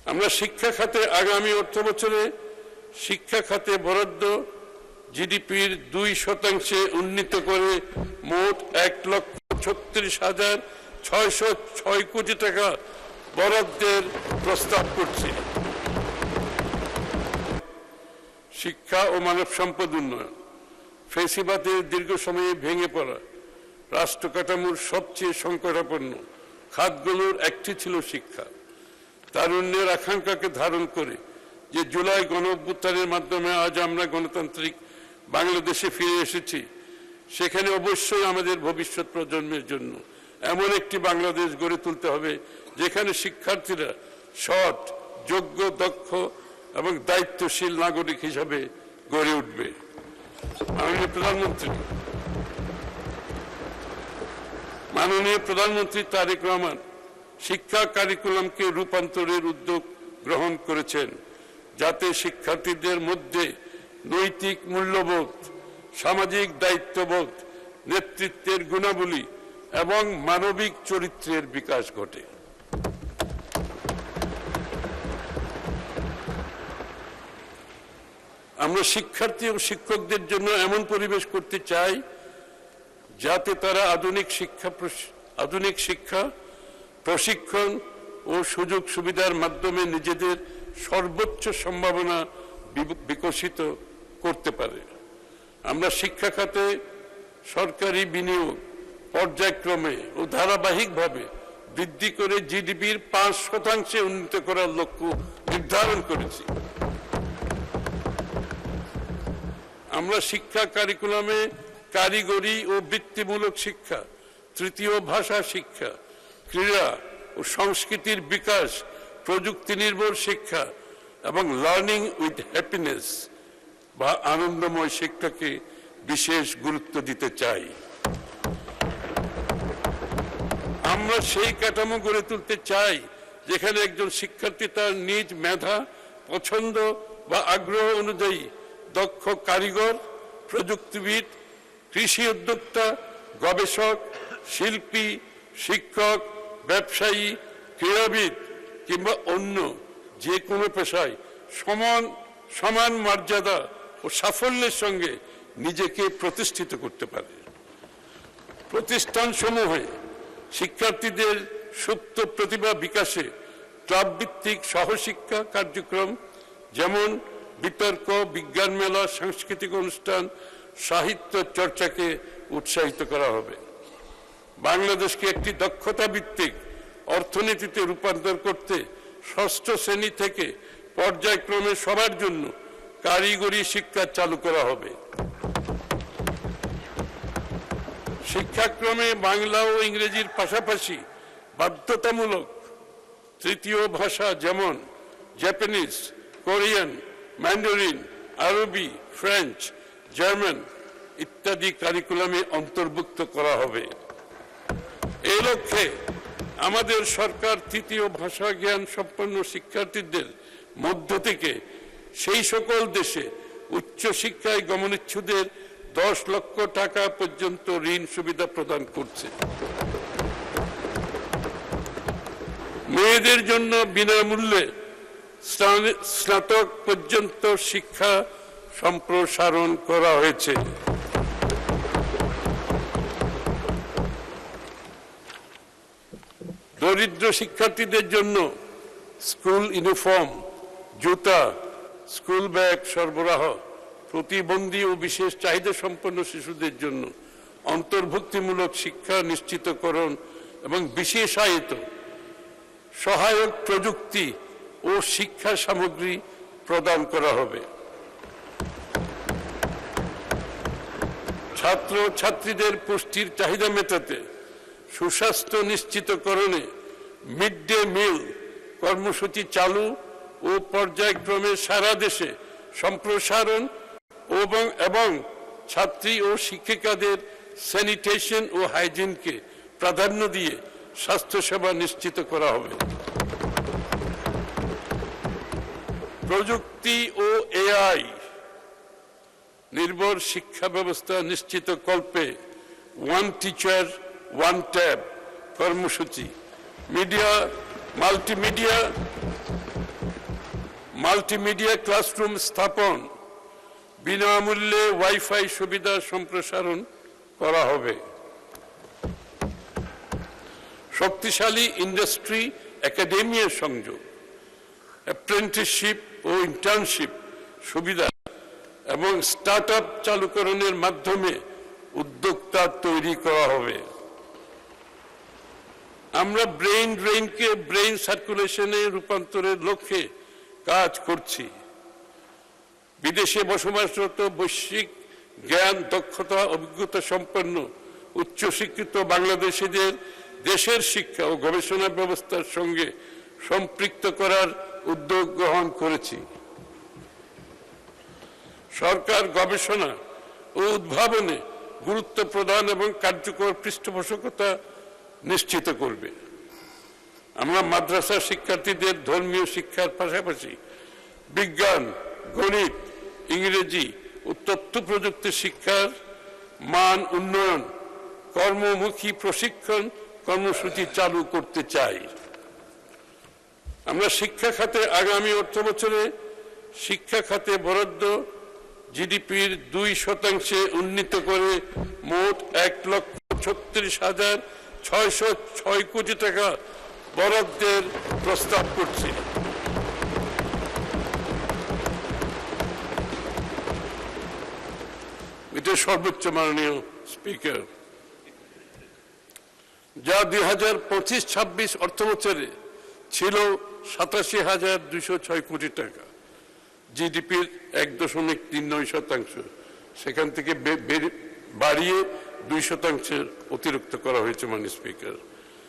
আমরা শিক্ষা খাতে আগামী অর্থবছরে শিক্ষা খাতে বরাদ্দ জিডিপির 2% উন্নীত করে মোট 1,36,606 কোটি টাকা বরাদ্দের প্রস্তাব করছি। শিক্ষা ও মানব সম্পদ উন্নয়ন, ফ্যাসিবাদের দীর্ঘ সময়ে ভেঙে পড়া রাষ্ট্র কাঠামোর সবচেয়ে সংকটাপন্ন খাতগুলোর একটি ছিল শিক্ষা। তারুণ্যের আকাঙ্ক্ষাকে ধারণ করে যে জুলাই গণঅভ্যুত্থানের মাধ্যমে আজ আমরা গণতান্ত্রিক বাংলাদেশে ফিরে এসেছি, সেখানে অবশ্যই আমাদের ভবিষ্যৎ প্রজন্মের জন্য এমন একটি বাংলাদেশ গড়ে তুলতে হবে যেখানে শিক্ষার্থীরা সৎ, যোগ্য, দক্ষ এবং দায়িত্বশীল নাগরিক হিসাবে গড়ে উঠবে। মাননীয় প্রধানমন্ত্রী তারেক রহমান শিক্ষা কারিকুলামকে রূপান্তরের উদ্যোগ গ্রহণ করেছেন, যাতে শিক্ষার্থীদের মধ্যে নৈতিক মূল্যবোধ, সামাজিক দায়িত্ববোধ, নেতৃত্বের গুণাবলী এবং মানবিক চরিত্রের বিকাশ ঘটে। আমরা শিক্ষার্থী ও শিক্ষকদের জন্য এমন পরিবেশ করতে চাই যাতে তারা আধুনিক শিক্ষা, প্রশিক্ষণ ও সুযোগ সুবিধার মাধ্যমে নিজেদের সর্বোচ্চ সম্ভাবনা বিকশিত করতে পারে। আমরা শিক্ষা খাতে সরকারি বিনিয়োগ পর্যায়ক্রমে ও ধারাবাহিকভাবে বৃদ্ধি করে জিডিপির 5% উন্নীত করার লক্ষ্য নির্ধারণ করেছি। আমরা শিক্ষা কারিকুলামে কারিগরি ও বৃত্তিমূলক শিক্ষা, তৃতীয় ভাষা শিক্ষা, ক্রীড়া ও সংস্কৃতির বিকাশ, প্রযুক্তি নির্ভর শিক্ষা এবং লার্নিং উইথ হ্যাপিনেস বা আনন্দময় শিক্ষাকে বিশেষ গুরুত্ব দিতে চাই। আমরা সেই কাঠামো গড়ে তুলতে চাই যেখানে একজন শিক্ষার্থী তার নিজ মেধা, পছন্দ বা আগ্রহ অনুযায়ী দক্ষ কারিগর, প্রযুক্তিবিদ, কৃষি উদ্যোক্তা, গবেষক, শিল্পী, শিক্ষক, ব্যবসায়ী, ক্রীড়াবিদ কিংবা অন্য যে কোনো পেশায় সমান মর্যাদা ও সাফল্যের সঙ্গে নিজেকে প্রতিষ্ঠিত করতে পারে। প্রতিষ্ঠানসমূহে শিক্ষার্থীদের সুপ্ত প্রতিভা বিকাশে ক্লাবভিত্তিক সহশিক্ষা কার্যক্রম যেমন বিতর্ক, বিজ্ঞান মেলা, সাংস্কৃতিক অনুষ্ঠান, সাহিত্য চর্চাকে উৎসাহিত করা হবে। বাংলাদেশকে একটি দক্ষতা ভিত্তিক অর্থনীতিতে রূপান্তর করতে ষষ্ঠ শ্রেণী থেকে পর্যায়ক্রমে সবার জন্য কারিগরি শিক্ষা চালু করা হবে। শিক্ষাক্রমে বাংলা ও ইংরেজির পাশাপাশি বাধ্যতামূলক তৃতীয় ভাষা যেমন জাপানিজ, কোরিয়ান, ম্যান্ডারিন, আরবি, ফ্রেঞ্চ, জার্মান ইত্যাদি কারিকুলামে অন্তর্ভুক্ত করা হবে। এই লক্ষ্যে আমাদের সরকার তৃতীয় ভাষা জ্ঞান সম্পন্ন শিক্ষার্থীদের মধ্য থেকে সেই সকল দেশে উচ্চশিক্ষায় গমনেচ্ছুদের 10 লক্ষ টাকা পর্যন্ত ঋণ সুবিধা প্রদান করছে। মেয়েদের জন্য বিনামূল্যে স্নাতক পর্যন্ত শিক্ষা সম্প্রসারণ করা হয়েছে। দরিদ্র শিক্ষার্থীদের জন্য স্কুল ইউনিফর্ম, জুতা, স্কুল ব্যাগ সরবরাহ, প্রতিবন্ধী ও বিশেষ চাহিদা সম্পন্ন শিশুদের জন্য অন্তর্ভুক্তিমূলক শিক্ষা নিশ্চিতকরণ এবং বিশেষায়িত সহায়ক প্রযুক্তি ও শিক্ষা সামগ্রী প্রদান করা হবে। ছাত্র ছাত্রীদের পুষ্টির চাহিদা মেটাতে সুস্বাস্থ্য নিশ্চিতকরণে মিড ডে মিল কর্মসূচি চালু ও পর্যায়ক্রমে সারা দেশে সম্প্রসারণ এবং ছাত্রী ও শিক্ষিকাদের স্যানিটেশন ও হাইজিনকে প্রাধান্য দিয়ে স্বাস্থ্যসেবা নিশ্চিত করা হবে। প্রযুক্তি ও এআই নির্ভর শিক্ষা ব্যবস্থা নিশ্চিত কল্পে ওয়ান টিচার ওয়ান ট্যাব কর্মসূচি, মিডিয়া, মাল্টিমিডিয়া মাল্টিমিডিয়া ক্লাসরুম স্থাপন, বিনামূল্যে ওয়াইফাই সুবিধা সম্প্রসারণ করা হবে। শক্তিশালী ইন্ডাস্ট্রি একাডেমিয়ার সংযোগ, অ্যাপ্রেন্টিসশিপ ও ইন্টার্নশিপ সুবিধা এবং স্টার্টআপ চালুকরণের মাধ্যমে উদ্যোক্তা তৈরি করা হবে। আমরা ব্রেইন ড্রেইনকে ব্রেইন সার্কুলেশনে রূপান্তরের লক্ষ্যে কাজ করছি। বিদেশে বসবাসরত বৈশ্বিক জ্ঞান, দক্ষতা, অভিজ্ঞতা সম্পন্ন উচ্চশিক্ষিত বাংলাদেশিদের দেশের শিক্ষা ও গবেষণা ব্যবস্থার সঙ্গে সম্পৃক্ত করার উদ্যোগ গ্রহণ করেছি। সরকার গবেষণা ও উদ্ভাবনে গুরুত্ব প্রদান এবং কার্যকর পৃষ্ঠপোষকতা নিশ্চিত করবে। আমরা মাদ্রাসা শিক্ষার্থীদের ধর্মীয় শিক্ষার পাশাপাশি বিজ্ঞান, গণিত, ইংরেজি ও তথ্য প্রযুক্তি শিক্ষার মান উন্নয়ন, কর্মমুখী প্রশিক্ষণ কর্মসূচি চালু করতে চাই। আমরা শিক্ষা খাতে আগামী অর্থবছরে শিক্ষা খাতে বরাদ্দ জিডিপির 2% উন্নীত করে মোট 1,36,606 কোটি টাকা বরাদ্দের প্রস্তাব করছি। এটা সর্বোচ্চ মাননীয় স্পিকার, যা 2025-26 অর্থবছরে ছিল 87,206 কোটি টাকা, জিডিপির 1.39%। সেখান থেকে বাড়িয়ে 2% অতিরিক্ত করা হয়েছে মাননীয় স্পিকার।